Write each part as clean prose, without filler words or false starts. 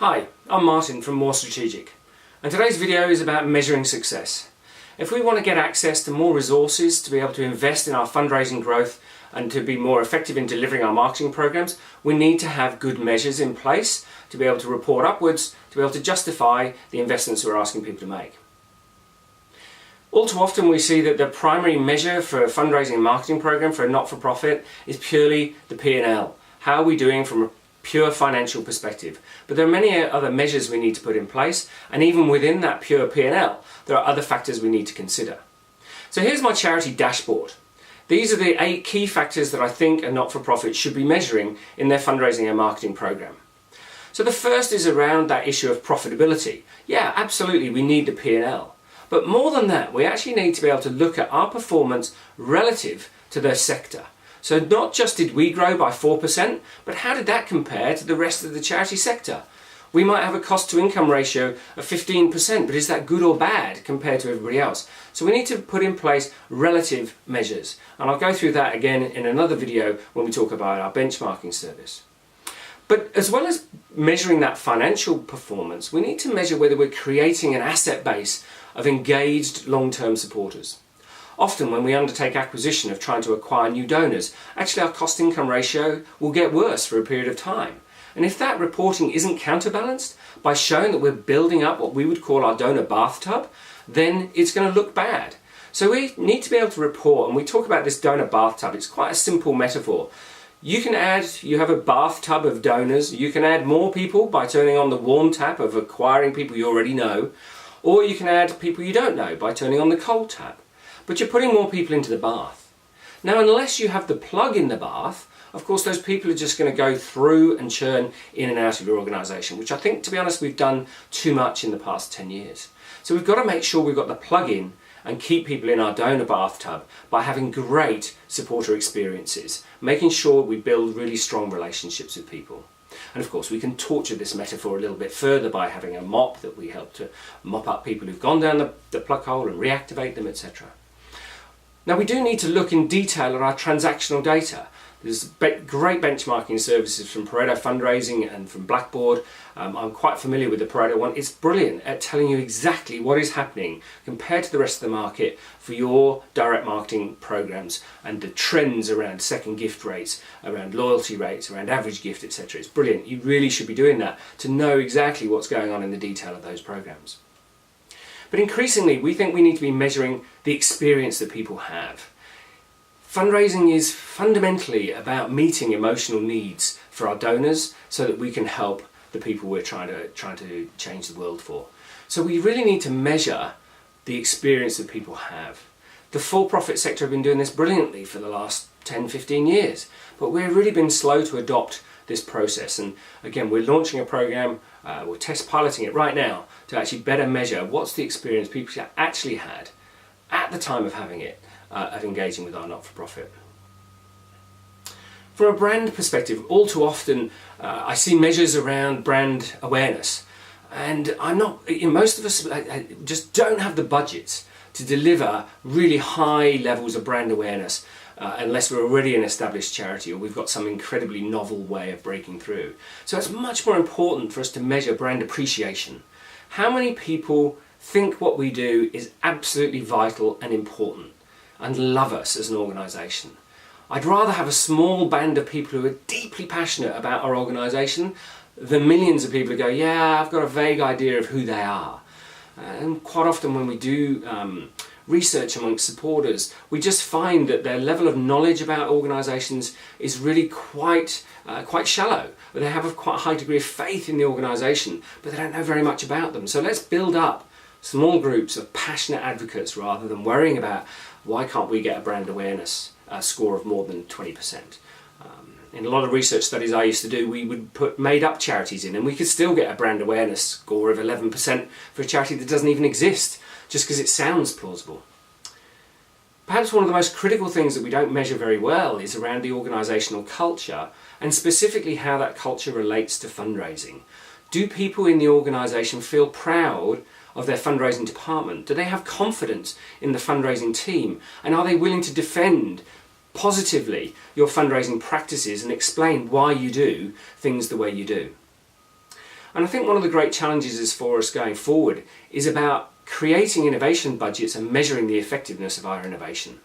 Hi, I'm Martin from More Strategic, and today's video is about measuring success. If we want to get access to more resources to be able to invest in our fundraising growth and to be more effective in delivering our marketing programs, we need to have good measures in place to be able to report upwards, to be able to justify the investments we're asking people to make. All too often we see that the primary measure for a fundraising and marketing program for a not-for-profit is purely the P&L. How are we doing from a pure financial perspective? But there are many other measures we need to put in place, and even within that pure P&L, there are other factors we need to consider. So here's my charity dashboard. These are the 8 key factors that I think a not-for-profit should be measuring in their fundraising and marketing program. So the first is around that issue of profitability. Yeah, absolutely, we need the P&L. But more than that, we actually need to be able to look at our performance relative to their sector. So not just did we grow by 4%, but how did that compare to the rest of the charity sector? We might have a cost to income ratio of 15%, but is that good or bad compared to everybody else? So we need to put in place relative measures. And I'll go through that again in another video when we talk about our benchmarking service. But as well as measuring that financial performance, we need to measure whether we're creating an asset base of engaged long-term supporters. Often when we undertake acquisition of trying to acquire new donors, actually our cost-income ratio will get worse for a period of time. And if that reporting isn't counterbalanced by showing that we're building up what we would call our donor bathtub, then it's going to look bad. So we need to be able to report, and we talk about this donor bathtub, it's quite a simple metaphor. You have a bathtub of donors, you can add more people by turning on the warm tap of acquiring people you already know, or you can add people you don't know by turning on the cold tap. But you're putting more people into the bath. Now, unless you have the plug in the bath, of course those people are just going to go through and churn in and out of your organisation, which I think, to be honest, we've done too much in the past 10 years. So we've got to make sure we've got the plug in and keep people in our donor bathtub by having great supporter experiences, making sure we build really strong relationships with people. And of course we can torture this metaphor a little bit further by having a mop that we help to mop up people who've gone down the plug hole and reactivate them, etc. Now we do need to look in detail at our transactional data. There's great benchmarking services from Pareto Fundraising and from Blackboard. I'm quite familiar with the Pareto one. It's brilliant at telling you exactly what is happening compared to the rest of the market for your direct marketing programs and the trends around second gift rates, around loyalty rates, around average gift, etc. It's brilliant. You really should be doing that to know exactly what's going on in the detail of those programs. But increasingly, we think we need to be measuring the experience that people have. Fundraising is fundamentally about meeting emotional needs for our donors so that we can help the people we're trying to change the world for. So we really need to measure the experience that people have. The for-profit sector have been doing this brilliantly for the last 10, 15 years, but we've really been slow to adopt this process. And again, we're launching a program, we're test piloting it right now to actually better measure what's the experience people actually had at the time of having it, of engaging with our not-for-profit. From a brand perspective, all too often I see measures around brand awareness, and most of us just don't have the budgets to deliver really high levels of brand awareness unless we're already an established charity or we've got some incredibly novel way of breaking through. So it's much more important for us to measure brand appreciation. How many people think what we do is absolutely vital and important and love us as an organisation? I'd rather have a small band of people who are deeply passionate about our organisation than millions of people who go, yeah, I've got a vague idea of who they are. And quite often when we do research amongst supporters, we just find that their level of knowledge about organisations is really quite shallow. They have a quite high degree of faith in the organisation, but they don't know very much about them. So let's build up small groups of passionate advocates rather than worrying about why can't we get a brand awareness score of more than 20%. In a lot of research studies I used to do, we would put made-up charities in and we could still get a brand awareness score of 11% for a charity that doesn't even exist, just because it sounds plausible. Perhaps one of the most critical things that we don't measure very well is around the organisational culture, and specifically how that culture relates to fundraising. Do people in the organisation feel proud of their fundraising department? Do they have confidence in the fundraising team? And are they willing to defend positively your fundraising practices and explain why you do things the way you do? And I think one of the great challenges is for us going forward is about creating innovation budgets and measuring the effectiveness of our innovation.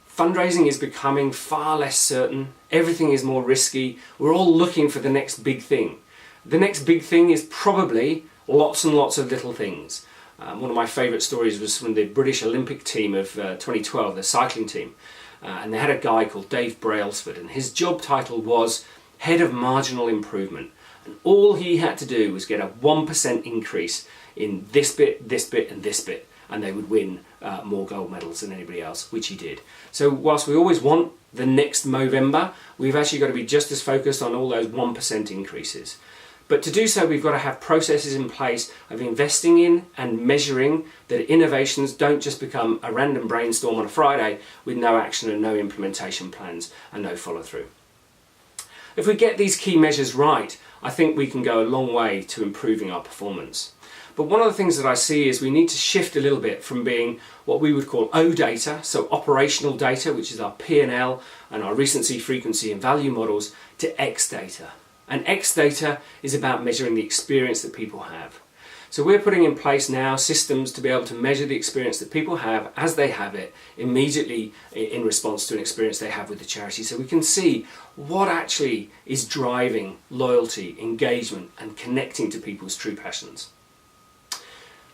Fundraising is becoming far less certain, everything is more risky, we're all looking for the next big thing. The next big thing is probably lots and lots of little things. One of my favourite stories was from the British Olympic team of 2012, the cycling team. And they had a guy called Dave Brailsford, and his job title was Head of Marginal Improvement. And all he had to do was get a 1% increase in this bit, and this bit, and they would win more gold medals than anybody else, which he did. So whilst we always want the next Movember, we've actually got to be just as focused on all those 1% increases. But to do so, we've got to have processes in place of investing in and measuring that innovations don't just become a random brainstorm on a Friday with no action and no implementation plans and no follow through. If we get these key measures right, I think we can go a long way to improving our performance. But one of the things that I see is we need to shift a little bit from being what we would call O data, so operational data, which is our P&L and our recency, frequency and value models, to X data. And X data is about measuring the experience that people have. So we're putting in place now systems to be able to measure the experience that people have as they have it immediately in response to an experience they have with the charity, so we can see what actually is driving loyalty, engagement and connecting to people's true passions.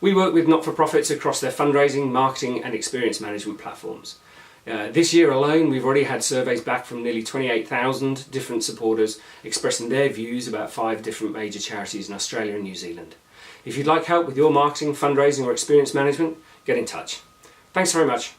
We work with not-for-profits across their fundraising, marketing and experience management platforms. This year alone, we've already had surveys back from nearly 28,000 different supporters expressing their views about 5 different major charities in Australia and New Zealand. If you'd like help with your marketing, fundraising or experience management, get in touch. Thanks very much.